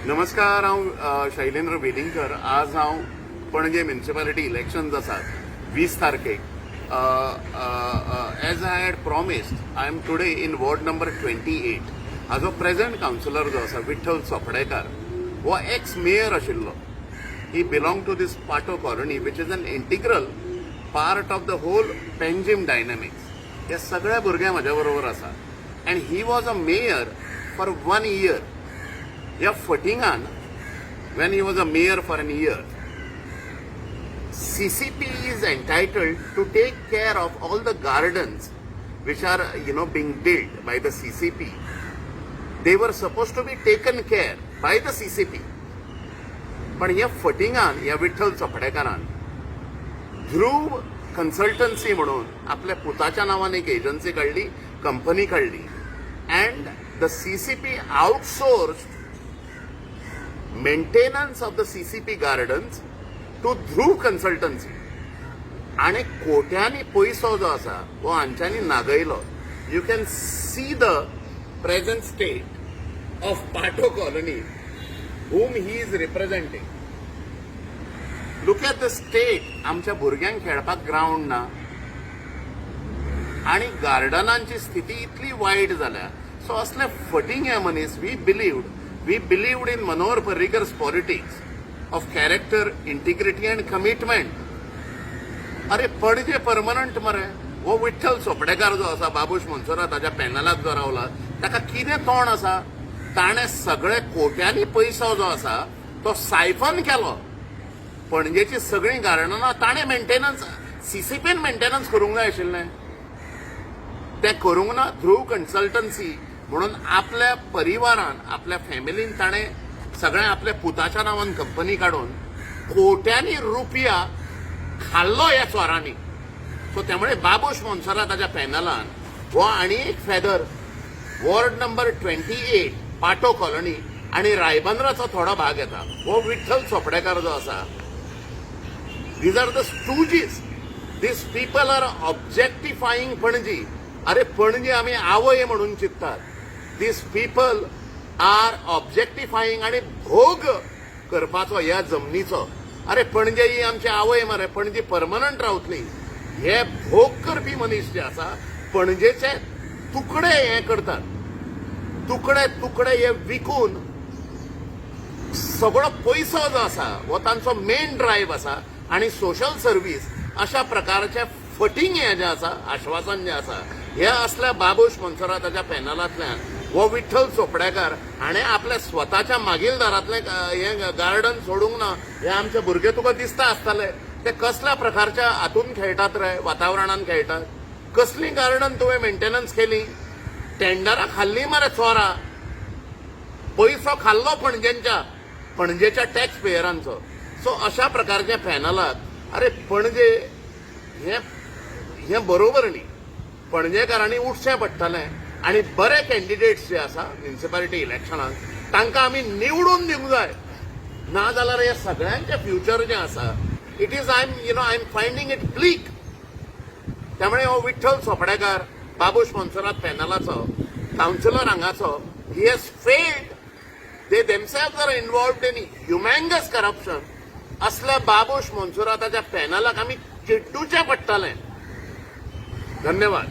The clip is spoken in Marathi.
नमस्कार, हांव शैलेंद्र वेलिंगकर. आज हांव पणजे म्युनिसिपालिटी इलेक्शन्स आसात 20 तारखेक. As I had promised, I am today in ward number 28. हाजो प्रेझेंट कावन्सिलर जो आसा विठ्ठल चोपडेकार, हो एक्स मेयर आशिल्लो. ही belong to these Patto colony which is an integral part of the whole Panjim dynamics. हे सगळ्या भुरगे म्हाज्या बरोबर आसा. And he was a mayor for 1 year. ह्या फटिंगान, when he was a mayor for an year, CCP is entitled to take care of all the gardens which are, being built by the CCP. They were supposed to be taken care by the CCP. पण ह्या फटिंगान, ह्या विठ्ठल चोपडेकारान ध्रुव कन्सल्टन्सी म्हणून आपल्या पुताच्या नावान एक एजन्सी काढली, कंपनी काढली. And the CCP outsourced maintenance of the CCP gardens to Dhruv consultancy. आणि कोट्यांनी पैसो जो आसा हो हांच्यांनी नागयलो. You can see the present state of Patto colony whom he is representing. Look at the state. आमच्या भुरग्यांक खेळपाक ग्राउंड ना आणि गार्डनांची स्थिती इतली वायट जाल्या. सो असले फटींग हे मनीस we believed in Manohar Parrikar's politics of character, integrity and commitment. अरे पणजे परमनंट मरे. हो विठ्ठल चोपडेकार जो आसा, बाबूश मनसुरा ताच्या पॅनलात जो रावला, ताका कितें तोंड आसा? ताणे सगळे कोट्यांनी पैसो जो आसा तो सायफन केलो. पणजेची सगळी गार्डनां ताणे मेंटेनन्स, CCPन मेंटेनन्स करूंक जाय आशिल्लें. ते करूंक ना. ध्रुव कन्सल्टन्सी म्हणून आपल्या परिवारान, आपल्या फॅमिलीन ताणे सगळें आपल्या पुताच्या नांवान कंपनी काडून कोट्यांनी रुपया खाल्लो ह्या चोरांनी. सो त्यामुळे बाबूश मनसुरा ताच्या पॅनलान हो आनी एक फेदर वॉर्ड नंबर 28 पाटो कॉलनी आणि रायबंद्राचो थोडो भाग येता. हो विठ्ठल चोपडेकार जो आसा, these are the stooges. These people are objectifying Panaji. अरे पणजी आमी आवय म्हणून चिंततात. दीस पीपल आर ऑब्जेक्टिफाईंग आणि भोग करपाचो ह्या जमनीचो. अरे पणजे ही आमची आवय मरे, पणजी परमनंट रावतली. हे भोग करपी मनीस जे आसा पणजेचे तुकडे हे करतात. तुकडे हे विकून सगळो पैसो जो आसा हो तांचो मेन ड्रायव्ह आसा. आणि सोशल सर्व्हिस अशा प्रकारचे फटींग हे जे आसा, आश्वासन जे आसा, हे असल्या बाबूश मनसुरा ताच्या पॅनलांतल्यान हो विठ्ठल चोपडेकार हाणें आपल्या स्वताच्या मागीलदारांतले हे गार्डन सोडूंक ना. हे आमचे भुरगे तुका दिसता आसतले ते कसल्या प्रकारच्या हातून खेळटात रे, वातावरणान खेळटात. कसली गार्डन तुवें मेंटेनन्स केली? टेंडरां खाल्ली मरे चोरा. पैसो खाल्लो पणजेच्या टॅक्स पेयरांचो. सो अशा प्रकारच्या पॅनलात अरे पणजे हे बरोबर न्ही. पणजेकारांनी उठचें पडटलें आणि बरे कॅन्डिडेट्स जे आसा म्युनिसिपालिटी इलेक्शनाक तांकां आमी निवडून दिवंक जाय. नाजाल्यार हे सगळ्यांचे फ्युचर जे आसा it is I am finding it bleak. त्यामुळे हो विठ्ठल चोपडेकार, बाबूश मनसुरा पॅनलाचो काउन्सिलर हांगाचो, he has failed. They themselves are involved in humongous corruption. असल्या बाबूश मनसुरा ताच्या पॅनलाक आमी चिड्डूचें पडटलें. धन्यवाद.